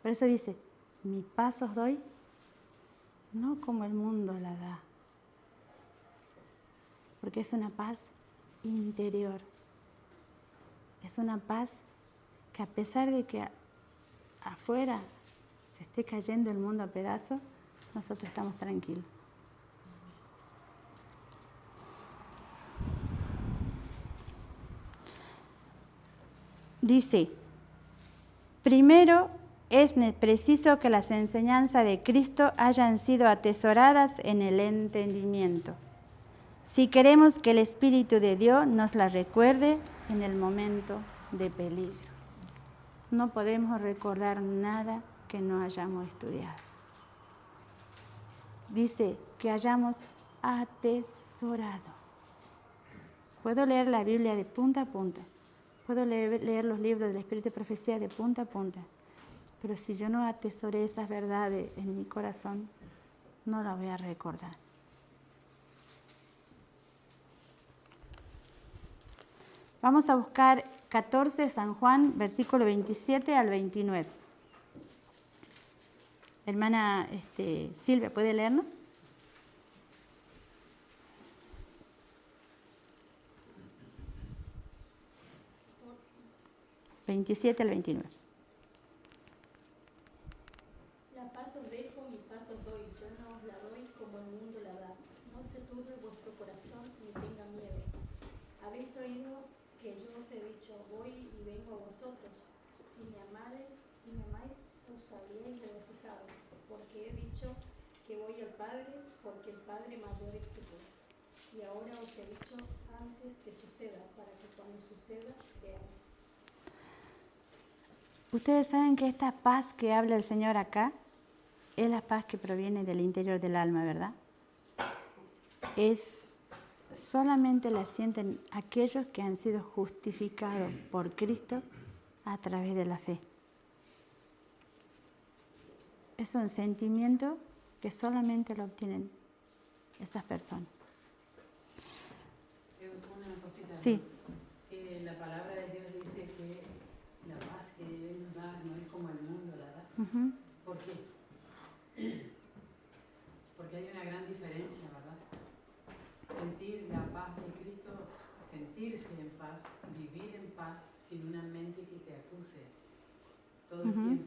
Por eso dice, mi paz os doy, no como el mundo la da, porque es una paz interior. Es una paz que a pesar de que afuera se esté cayendo el mundo a pedazos, nosotros estamos tranquilos. Dice, primero es preciso que las enseñanzas de Cristo hayan sido atesoradas en el entendimiento, si queremos que el Espíritu de Dios nos las recuerde en el momento de peligro. No podemos recordar nada que no hayamos estudiado. Dice que hayamos atesorado. Puedo leer la Biblia de punta a punta. Puedo leer los libros del Espíritu de Profecía de punta a punta. Pero si yo no atesoré esas verdades en mi corazón, no las voy a recordar. Vamos a buscar 14 San Juan, versículo 27 al 29. Hermana Silvia, ¿puede leernos? 27 al 29. La paz os dejo, mi paz os doy. Yo no os la doy como el mundo la da. No se turbe vuestro corazón ni tenga miedo. Habéis oído que yo os he dicho, voy y vengo a vosotros. Si me amáis, os habríais regocijado, porque he dicho que voy al Padre, porque el Padre mayor es que yo. Y ahora os he dicho antes que suceda, para que cuando suceda veáis. Ustedes saben que esta paz que habla el Señor acá es la paz que proviene del interior del alma, ¿verdad? Solamente la sienten aquellos que han sido justificados por Cristo a través de la fe. Es un sentimiento que solamente lo obtienen esas personas. Una cosita. Sí. La palabra de Dios dice que la paz que Él nos da no es como el mundo la da. Uh-huh. ¿Por qué? Porque hay una gran diferencia, ¿verdad? Sentir la paz de Cristo, sentirse en paz, vivir en paz sin una mente que te acuse todo el tiempo.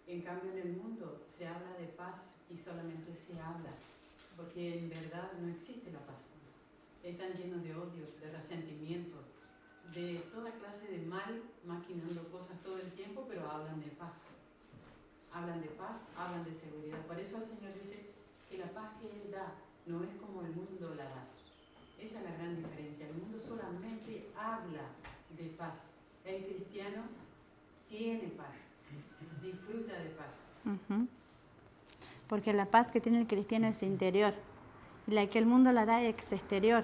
En cambio, en el mundo se habla de paz y solamente se habla, porque en verdad no existe la paz. Están llenos de odio, de resentimiento, de toda clase de mal, maquinando cosas todo el tiempo, pero hablan de paz. Hablan de paz, hablan de seguridad. Por eso el Señor dice que la paz que Él da no es como el mundo la da. Esa es la gran diferencia. El mundo solamente habla de paz. El cristiano tiene paz, disfruta de paz. Uh-huh. Porque la paz que tiene el cristiano es interior. La que el mundo la da es exterior.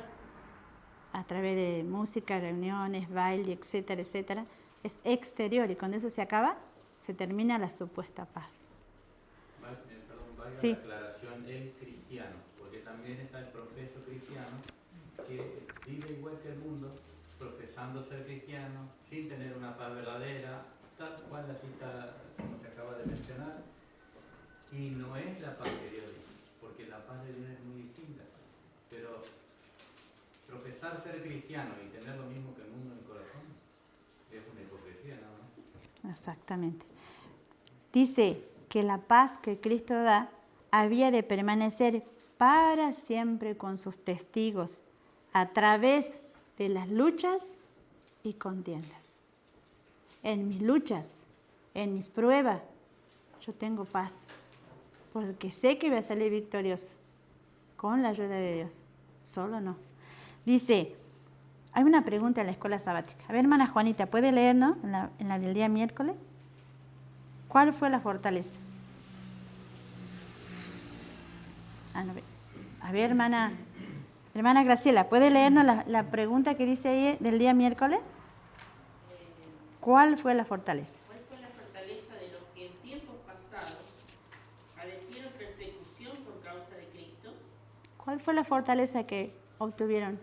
A través de música, reuniones, baile, etcétera, etcétera. Es exterior y cuando eso se acaba, se termina la supuesta paz. Valga sí. La aclaración, el cristiano, porque también está el profeso cristiano que vive igual que el mundo, profesando ser cristiano, sin tener una paz verdadera, tal cual la cita como se acaba de mencionar, y no es la paz de Dios, porque la paz de Dios es muy distinta, pero profesar ser cristiano y tener lo mismo que el mundo en el corazón es una hipocresía, ¿no? Exactamente. Dice que la paz que Cristo da había de permanecer para siempre con sus testigos a través de las luchas y contiendas. En mis luchas, en mis pruebas, yo tengo paz, porque sé que voy a salir victorioso con la ayuda de Dios, solo no. Dice, hay una pregunta en la escuela sabática. A ver, hermana Juanita, ¿puede leernos en la del día miércoles? ¿Cuál fue la fortaleza? A ver, hermana Graciela, ¿puede leernos la pregunta que dice ahí del día miércoles? ¿Cuál fue la fortaleza? ¿Cuál fue la fortaleza de los que en tiempos pasados padecieron persecución por causa de Cristo? ¿Cuál fue la fortaleza que obtuvieron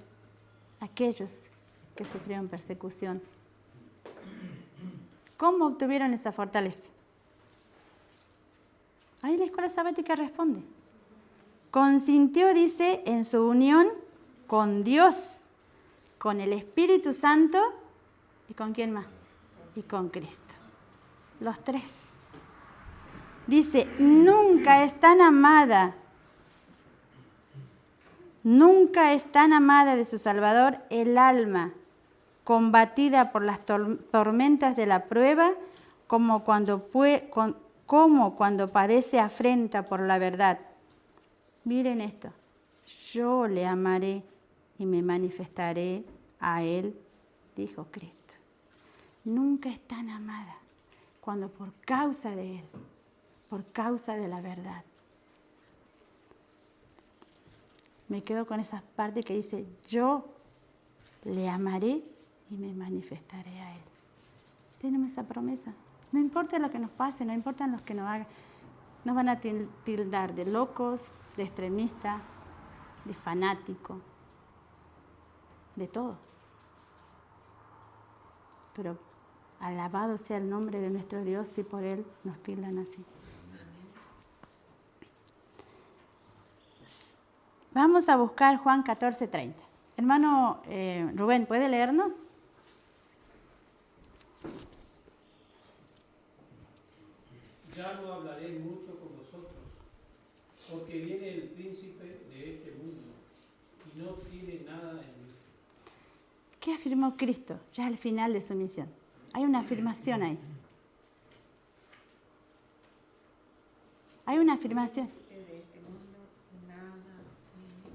aquellos que sufrieron persecución? ¿Cómo obtuvieron esa fortaleza? Ahí la escuela sabática responde. Consintió, dice, en su unión con Dios, con el Espíritu Santo y ¿con quién más? Y con Cristo. Los tres. Dice, nunca es tan amada de su Salvador el alma combatida por las tormentas de la prueba como cuando padece afrenta por la verdad. Miren esto, yo le amaré y me manifestaré a él, dijo Cristo. Nunca es tan amada cuando por causa de él, por causa de la verdad. Me quedo con esa parte que dice, yo le amaré y me manifestaré a él. Tenemos esa promesa. No importa lo que nos pase, no importa los que nos hagan, nos van a tildar de locos, de extremistas, de fanáticos, de todo. Pero alabado sea el nombre de nuestro Dios si por él nos tildan así. Vamos a buscar Juan 14:30. Hermano Rubén, ¿puede leernos? Ya no hablaré mucho con vosotros, porque viene el príncipe de este mundo y no tiene nada en mí. ¿Qué afirmó Cristo ya al final de su misión? Hay una afirmación ahí. Hay una afirmación.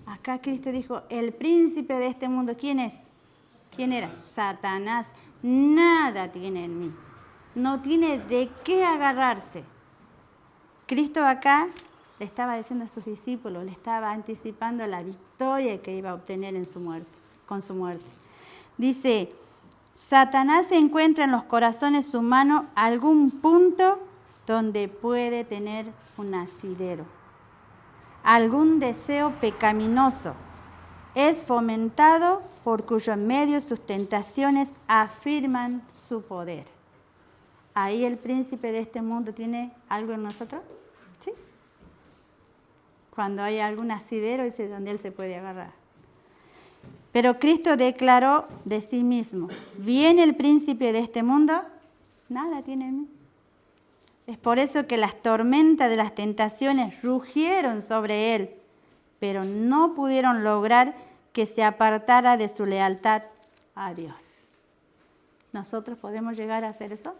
Acá Cristo dijo, el príncipe de este mundo, ¿quién es? ¿Quién era? Satanás. Nada tiene en mí. No tiene de qué agarrarse. Cristo acá le estaba diciendo a sus discípulos, le estaba anticipando la victoria que iba a obtener en su muerte, con su muerte. Dice, Satanás encuentra en los corazones humanos algún punto donde puede tener un asidero, algún deseo pecaminoso. Es fomentado por cuyo medio sus tentaciones afirman su poder. Ahí el príncipe de este mundo tiene algo en nosotros, ¿sí? Cuando hay algún asidero, ese es donde él se puede agarrar. Pero Cristo declaró de sí mismo, viene el príncipe de este mundo, nada tiene en mí. Es por eso que las tormentas de las tentaciones rugieron sobre él, pero no pudieron lograr que se apartara de su lealtad a Dios. ¿Nosotros podemos llegar a hacer eso?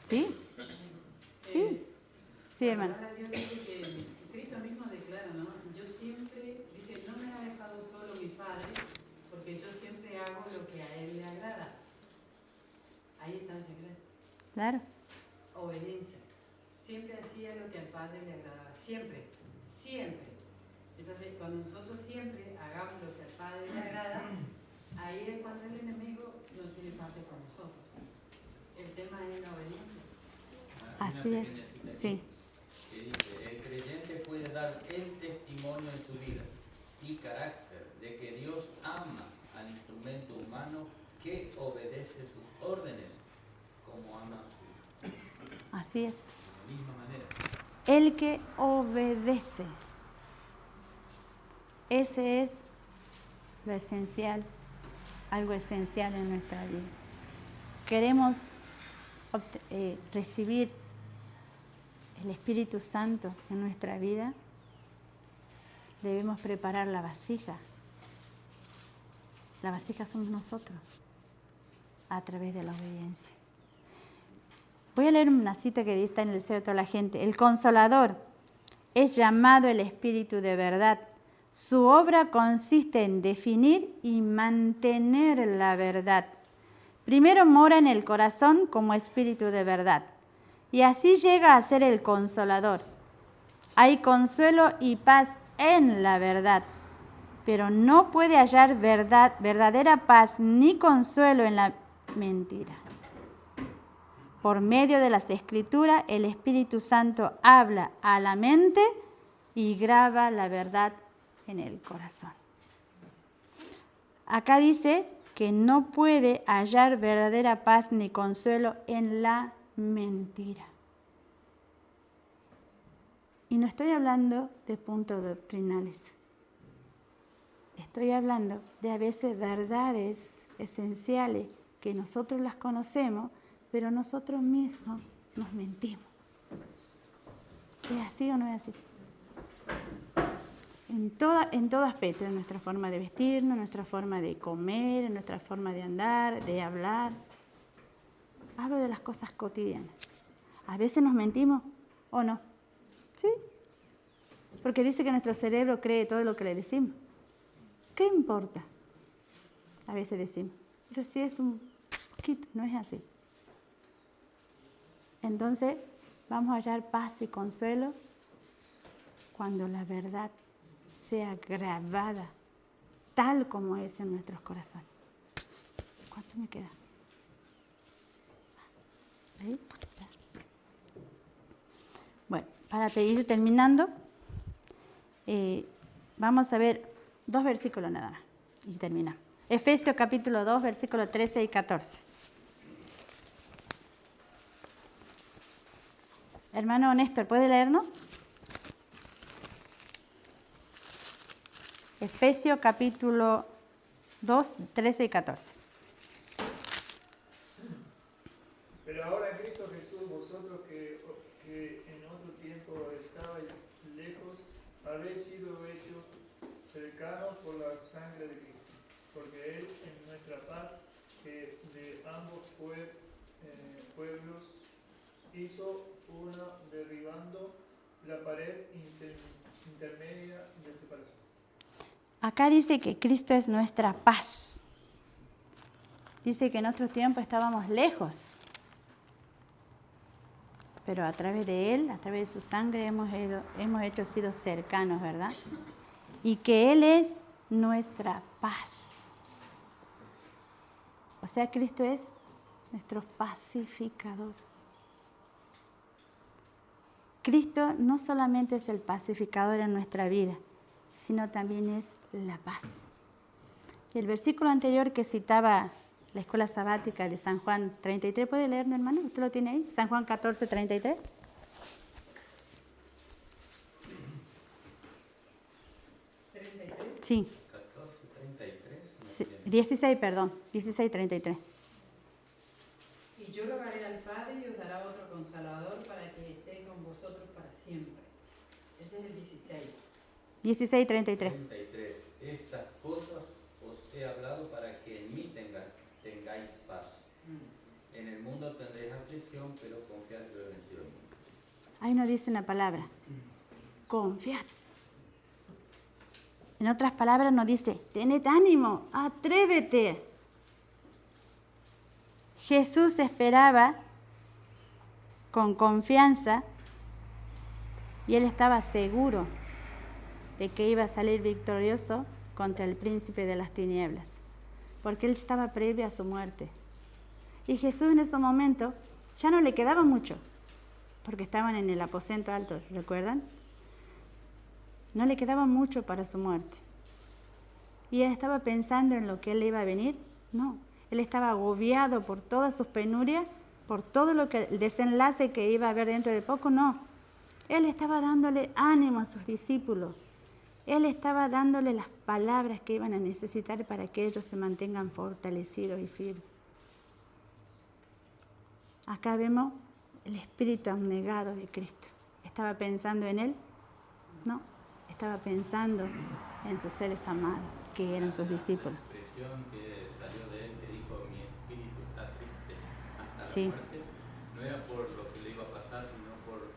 ¿Sí? Sí. Sí, hermano. Ahora Dios dice que Cristo mismo declara, ¿no? Yo siempre, dice, no me ha dejado solo mi Padre, porque yo siempre hago lo que a Él le agrada. Ahí está el secreto. Claro. Obediencia. Siempre hacía lo que al Padre le agradaba. Siempre. Siempre. Entonces, cuando nosotros siempre hagamos lo que al Padre le agrada, ahí es cuando el enemigo no tiene parte con nosotros. El tema es la obediencia. Así es, sí. Que dice, el creyente puede dar el testimonio en su vida y carácter de que Dios ama al instrumento humano que obedece sus órdenes como ama a su hijo. Así es. De la misma manera. El que obedece. Ese es lo esencial, algo esencial en nuestra vida. Queremos recibir el Espíritu Santo en nuestra vida, debemos preparar la vasija. La vasija somos nosotros, a través de la obediencia. Voy a leer una cita que está en el deseo de toda la gente. El Consolador es llamado el Espíritu de verdad. Su obra consiste en definir y mantener la verdad. Primero mora en el corazón como Espíritu de verdad. Y así llega a ser el Consolador. Hay consuelo y paz en la verdad, pero no puede hallar verdadera paz ni consuelo en la mentira. Por medio de las Escrituras, el Espíritu Santo habla a la mente y graba la verdad en el corazón. Acá dice que no puede hallar verdadera paz ni consuelo en la mentira. Y no estoy hablando de puntos doctrinales. Estoy hablando de a veces verdades esenciales que nosotros las conocemos, pero nosotros mismos nos mentimos. ¿Es así o no es así? En todo aspecto, en nuestra forma de vestirnos, en nuestra forma de comer, en nuestra forma de andar, de hablar. Hablo de las cosas cotidianas. A veces nos mentimos o no. ¿Sí? Porque dice que nuestro cerebro cree todo lo que le decimos. ¿Qué importa? A veces decimos, pero si es un poquito, no es así. Entonces, vamos a hallar paz y consuelo cuando la verdad sea grabada tal como es en nuestros corazones. ¿Cuánto me queda? ¿Ahí? Bueno, para ir terminando, vamos a ver 2 versículos nada más y terminamos. Efesios capítulo 2, versículos 13 y 14. Hermano Néstor, ¿puede leernos? Efesios capítulo 2, 13 y 14. Pero ahora Cristo Jesús, vosotros que en otro tiempo estabais lejos, habéis sido hechos cercanos por la sangre de Cristo, porque Él en nuestra paz, que de ambos pueblos hizo una, derribando la pared intermedia de separación. Acá dice que Cristo es nuestra paz. Dice que en otro tiempo estábamos lejos, pero a través de Él, a través de su sangre, hemos sido cercanos, ¿verdad? Y que Él es nuestra paz. O sea, Cristo es nuestro pacificador. Cristo no solamente es el pacificador en nuestra vida, sino también es la paz. Y el versículo anterior que citaba la escuela sabática de San Juan 33, ¿puede leerme, hermano? ¿Usted lo tiene ahí? San Juan 14, 33. Sí. 16, perdón. 16, 33. Y yo rogaré al Padre y os dará otro Consolador para que esté con vosotros para siempre. Este es el 16. 16, 33. 33. Estas cosas os he hablado para que en mí tengáis paz. En el mundo tendréis aflicción, pero confiad, yo he vencido el mundo. Ahí nos dice una palabra. Confiad. En otras palabras nos dice, tened ánimo, atrévete. Jesús esperaba con confianza y él estaba seguro de que iba a salir victorioso contra el príncipe de las tinieblas, porque él estaba previo a su muerte. Y Jesús en ese momento ya no le quedaba mucho, porque estaban en el aposento alto, ¿recuerdan? No le quedaba mucho para su muerte. ¿Y él estaba pensando en lo que él iba a venir? No, él estaba agobiado por todas sus penurias, por todo el desenlace que iba a haber dentro de poco, no. Él estaba dándole ánimo a sus discípulos. Él estaba dándole las palabras que iban a necesitar para que ellos se mantengan fortalecidos y firmes. Acá vemos el espíritu abnegado de Cristo. ¿Estaba pensando en él? No, estaba pensando en sus seres amados, que eran sus discípulos. La expresión que salió de él, que dijo, mi espíritu está triste hasta Sí. la muerte, no era por lo que le iba a pasar, sino por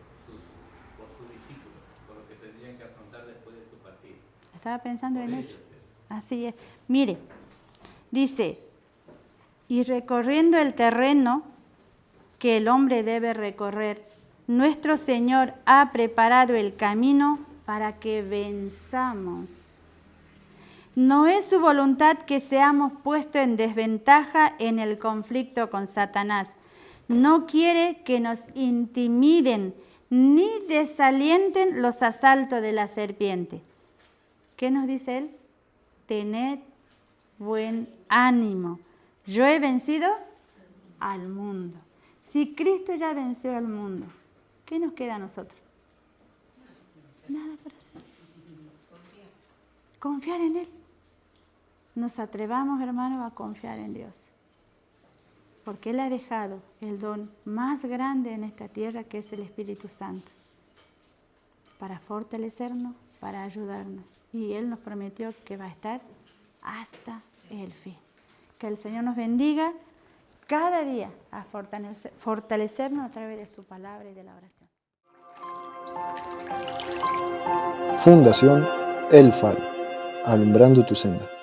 sus discípulos, por lo que tendrían que afrontar después de su partida. Estaba pensando Por en ellos, ellos. Así es. Mire, dice, y recorriendo el terreno que el hombre debe recorrer, nuestro Señor ha preparado el camino para que venzamos. No es su voluntad que seamos puestos en desventaja en el conflicto con Satanás. No quiere que nos intimiden ni desalienten los asaltos de la serpiente. ¿Qué nos dice él? Tened buen ánimo. Yo he vencido al mundo. Si Cristo ya venció al mundo, ¿qué nos queda a nosotros? Nada por hacer. Confiar en Él. Nos atrevamos, hermanos, a confiar en Dios. Porque Él ha dejado el don más grande en esta tierra, que es el Espíritu Santo, para fortalecernos, para ayudarnos. Y Él nos prometió que va a estar hasta el fin. Que el Señor nos bendiga cada día a fortalecernos a través de su palabra y de la oración. Fundación El Faro, alumbrando tu senda.